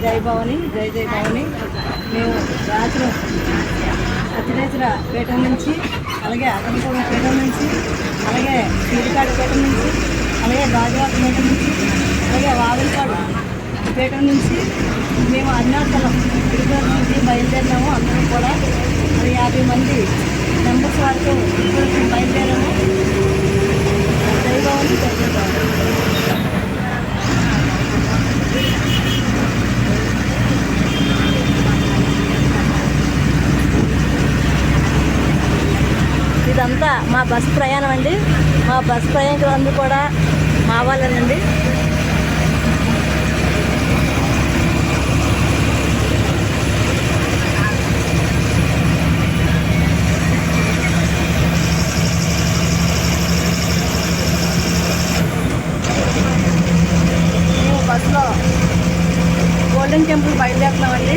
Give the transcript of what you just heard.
జై భవాని, జై జై భవాని. మేము రాత్రి అతిరేతుల పేట నుంచి, అలాగే అకంపురం పేట నుంచి, అలాగే సీరికాడ పేట నుంచి, అలాగే గాజువాక పేట నుంచి, అలాగే వావిలపాడు పేట నుంచి మేము అరుణాచలం తిరుపతి నుంచి బయలుదేరినాము. అందరం కూడా 50 మంది మెంబర్స్ వారితో తిరుపతి బయలుదేరాము. జై భవాని, జై జై భవాని. ఇదంతా మా బస్ ప్రయాణం అండి. మా బస్ ప్రయాణికులందరూ కూడా మా వాళ్ళనండి. మేము బస్సులో గోల్డెన్ టెంపుల్ బయలుదేరుతున్నామండి.